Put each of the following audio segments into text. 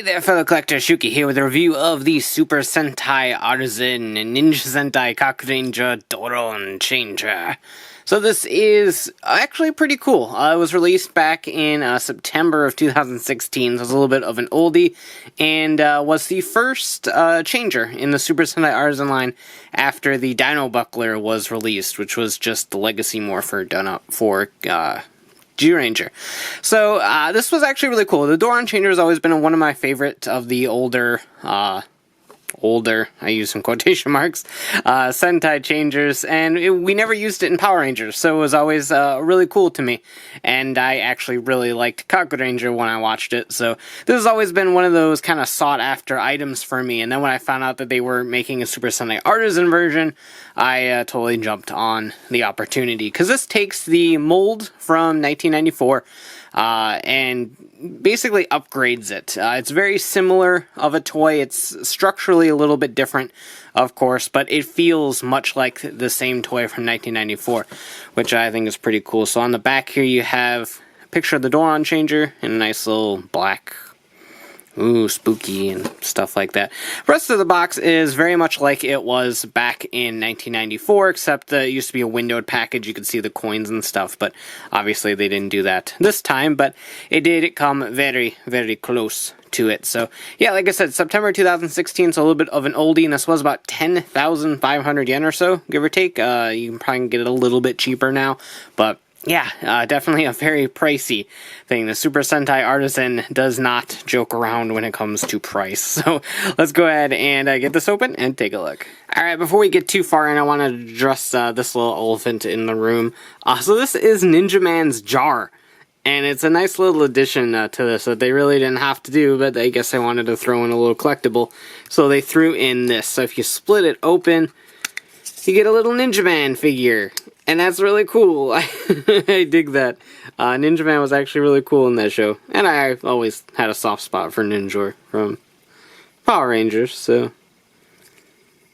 there, fellow collector, Shuki here with a review of the Super Sentai Artisan Ninja Sentai Kakuranger Doron Changer. So this is actually pretty cool. It was released back in September of 2016, so it's a little bit of an oldie, and was the first changer in the Super Sentai Artisan line after the Dino Buckler was released, which was just the Legacy Morpher done up for Zyuranger. So, this was actually really cool. The Doron Changer has always been one of my favorite of the older, I use some quotation marks, Sentai Changers, and we never used it in Power Rangers, so it was always really cool to me, and I actually really liked Kakuranger when I watched it, so this has always been one of those kind of sought-after items for me, and then when I found out that they were making a Super Sentai Artisan version, I totally jumped on the opportunity, because this takes the mold from 1994, and basically upgrades it. It's very similar of a toy. It's structurally a little bit different, of course, but it feels much like the same toy from 1994, which I think is pretty cool. So on the back here you have a picture of the Doron Changer and a nice little black, spooky and stuff like that. The rest of the box is very much like it was back in 1994, except it used to be a windowed package. You could see the coins and stuff, but obviously they didn't do that this time, but it did come very, very close to it. So yeah, like I said, September 2016, so a little bit of an oldie, and this was about 10,500 yen or so, give or take. You can probably get it a little bit cheaper now, but yeah, definitely a very pricey thing. The Super Sentai Artisan does not joke around when it comes to price. So let's go ahead and get this open and take a look. Alright, before we get too far in, I want to address this little elephant in the room. So this is Ninjaman's jar. And it's a nice little addition to this that they really didn't have to do, but I guess they wanted to throw in a little collectible. So they threw in this. So if you split it open, you get a little Ninjaman figure. And that's really cool. I dig that. Ninjaman was actually really cool in that show. And I've always had a soft spot for Ninja from Power Rangers, so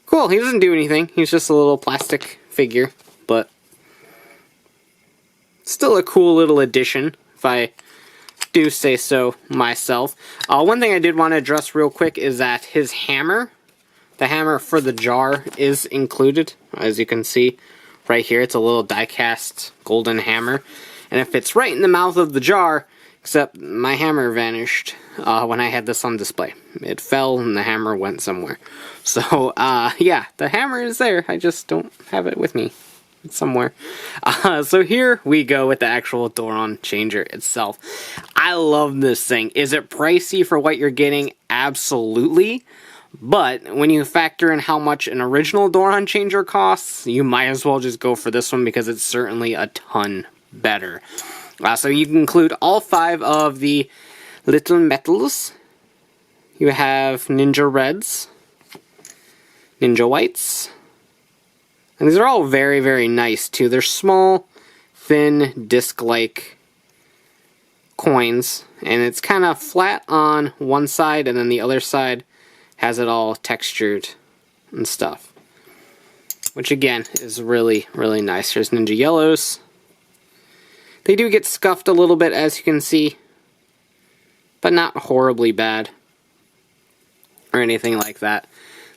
cool. He doesn't do anything. He's just a little plastic figure, but still a cool little addition, if I do say so myself. One thing I did want to address real quick is that his hammer, the hammer for the jar, is included, as you can see. Right here, it's a little die-cast golden hammer, and it fits right in the mouth of the jar, except my hammer vanished when I had this on display. It fell and the hammer went somewhere. So, yeah, the hammer is there, I just don't have it with me. It's somewhere. So here we go with the actual Doron Changer itself. I love this thing. Is it pricey for what you're getting? Absolutely. But when you factor in how much an original Doron Changer costs, you might as well just go for this one because it's certainly a ton better. So you can include all 5 of the little metals. You have Ninja Reds, Ninja Whites, and these are all very, very nice too. They're small, thin, disc-like coins, and it's kind of flat on one side, and then the other side has it all textured and stuff, which again is really, really nice. Here's Ninja Yellows. They do get scuffed a little bit, as you can see, but not horribly bad or anything like that.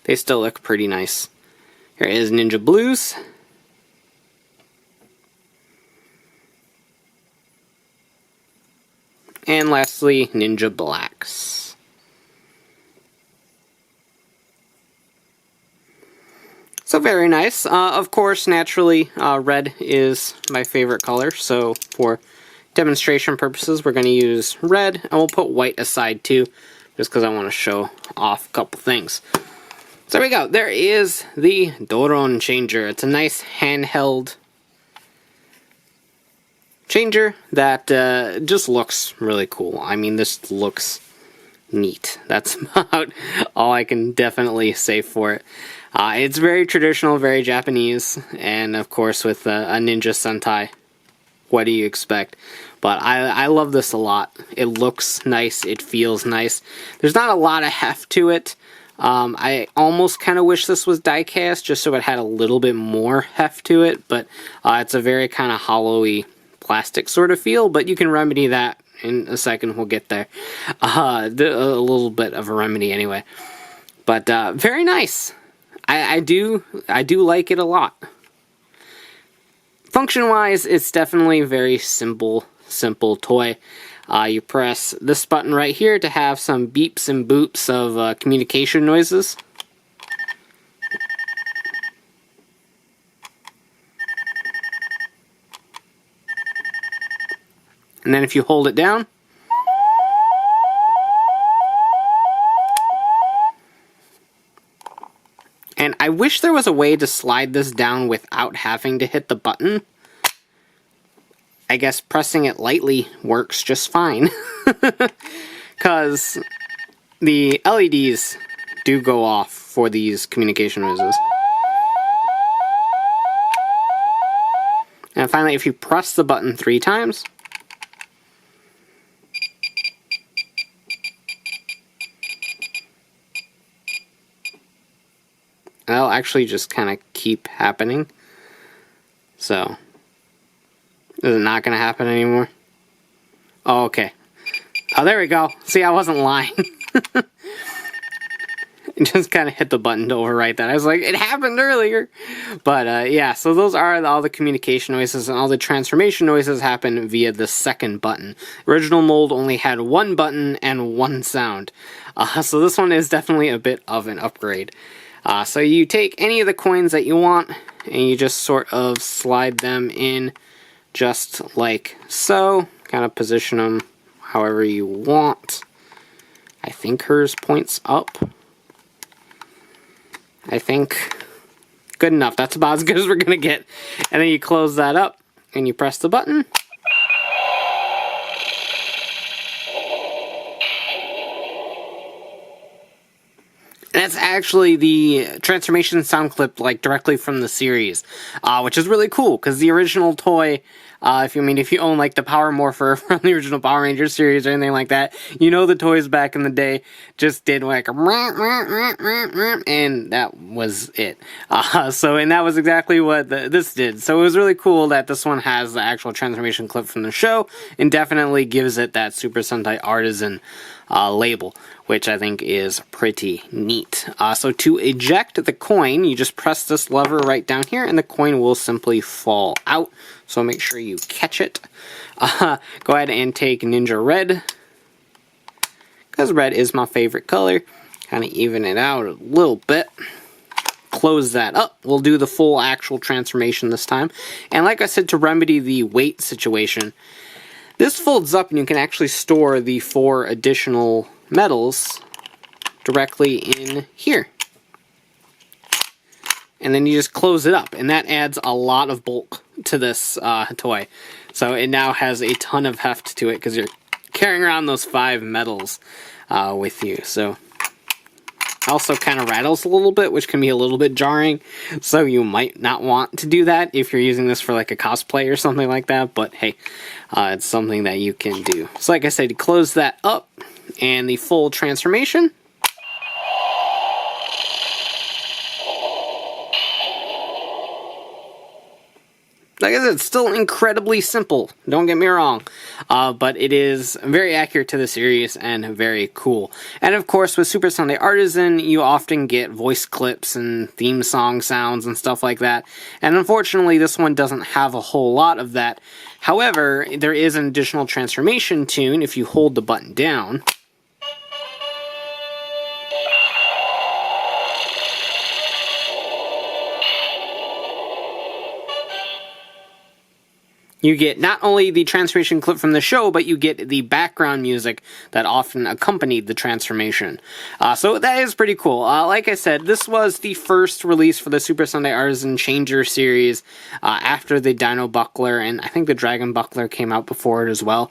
They still look pretty nice. Here is Ninja Blues. And lastly, Ninja Blacks. So very nice. Of course, naturally, red is my favorite color, so for demonstration purposes, we're going to use red, and we'll put white aside too, just because I want to show off a couple things. So there we go. There is the Doron Changer. It's a nice handheld changer that just looks really cool. I mean, this looks neat. That's about all I can definitely say for it. It's very traditional, very Japanese, and of course with a Ninja Sentai, what do you expect? But I love this a lot. It looks nice, it feels nice. There's not a lot of heft to it. I almost kind of wish this was die-cast, just so it had a little bit more heft to it, but it's a very kind of hollowy plastic sort of feel, but you can remedy that in a second. We'll get there. A little bit of a remedy anyway. But very nice. I do like it a lot. Function-wise, it's definitely a very simple toy. You press this button right here to have some beeps and boops of communication noises. And then if you hold it down, and I wish there was a way to slide this down without having to hit the button. I guess pressing it lightly works just fine. Because the LEDs do go off for these communication noises. And finally, if you press the button 3 times, that'll actually just kind of keep happening. So, is it not going to happen anymore? Oh, okay. Oh, there we go. See, I wasn't lying. Just kind of hit the button to overwrite that. I was like, it happened earlier. But yeah, so those are all the communication noises, and all the transformation noises happen via the second button. Original mold only had 1 button and 1 sound. So this one is definitely a bit of an upgrade. So you take any of the coins that you want, and you just sort of slide them in just like so. Kind of position them however you want. I think hers points up. I think. Good enough. That's about as good as we're going to get. And then you close that up, and you press the button. And that's actually the transformation sound clip, like, directly from the series, which is really cool, because the original toy, if you own, like, the Power Morpher from the original Power Ranger series or anything like that, you know the toys back in the day just did, like, and that was it. And that was exactly what this did. So it was really cool that this one has the actual transformation clip from the show, and definitely gives it that Super Sentai Artisan label, which I think is pretty neat. So to eject the coin, you just press this lever right down here, and the coin will simply fall out. So make sure you catch it. Go ahead and take Ninja Red, because red is my favorite color. Kind of even it out a little bit. Close that up. We'll do the full actual transformation this time. And like I said, to remedy the weight situation, this folds up, and you can actually store the 4 additional metals directly in here. And then you just close it up, and that adds a lot of bulk to this toy. So it now has a ton of heft to it, because you're carrying around those 5 metals with you. So also kind of rattles a little bit, which can be a little bit jarring. So you might not want to do that if you're using this for like a cosplay or something like that. But hey, it's something that you can do. So like I said, you close that up, and the full transformation. Like I said, it's still incredibly simple, don't get me wrong, but it is very accurate to the series and very cool. And of course, with Super Sentai Artisan, you often get voice clips and theme song sounds and stuff like that, and unfortunately this one doesn't have a whole lot of that. However, there is an additional transformation tune if you hold the button down. You get not only the transformation clip from the show, but you get the background music that often accompanied the transformation. So that is pretty cool. Like I said, this was the first release for the Super Sentai Artisan Changer series after the Dino Buckler, and I think the Dragon Buckler came out before it as well.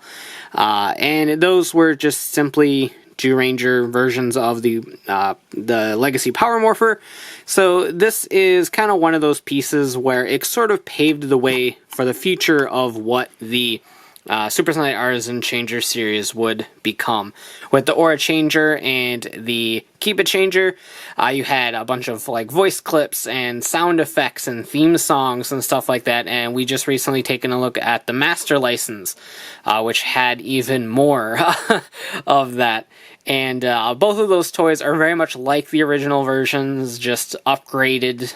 And those were just simply Zyuranger versions of the Legacy Power Morpher. So this is kind of one of those pieces where it sort of paved the way for the future of what the Super Sentai Artisan Changer series would become. With the Aura Changer and the Keep It Changer, you had a bunch of like voice clips and sound effects and theme songs and stuff like that, and we just recently taken a look at the Master License, which had even more of that. And both of those toys are very much like the original versions, just upgraded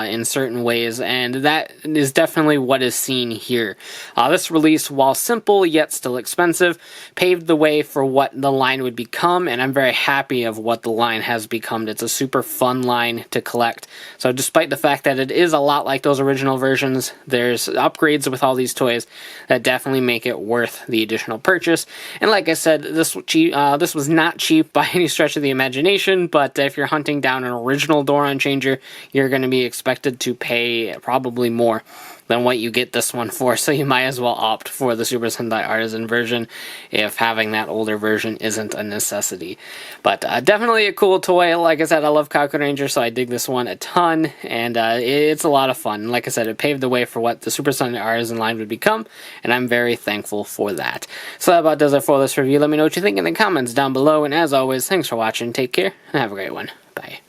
in certain ways, and that is definitely what is seen here. This release, while simple yet still expensive, paved the way for what the line would become, and I'm very happy of what the line has become. It's a super fun line to collect. So despite the fact that it is a lot like those original versions, there's upgrades with all these toys that definitely make it worth the additional purchase. And like I said, this was not cheap by any stretch of the imagination, but if you're hunting down an original Doron Changer, you're going to be expected to pay probably more than what you get this one for, so you might as well opt for the Super Sentai Artisan version if having that older version isn't a necessity. But definitely a cool toy. Like I said, I love Kakuranger, so I dig this one a ton, and it's a lot of fun. Like I said, it paved the way for what the Super Sentai Artisan line would become, and I'm very thankful for that. So that about does it for this review. Let me know what you think in the comments down below, and as always, thanks for watching, take care, and have a great one. Bye.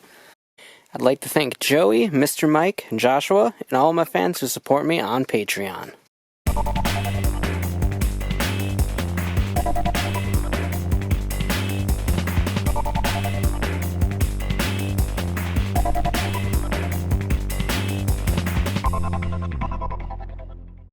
I'd like to thank Joey, Mr. Mike, Joshua, and all of my fans who support me on Patreon.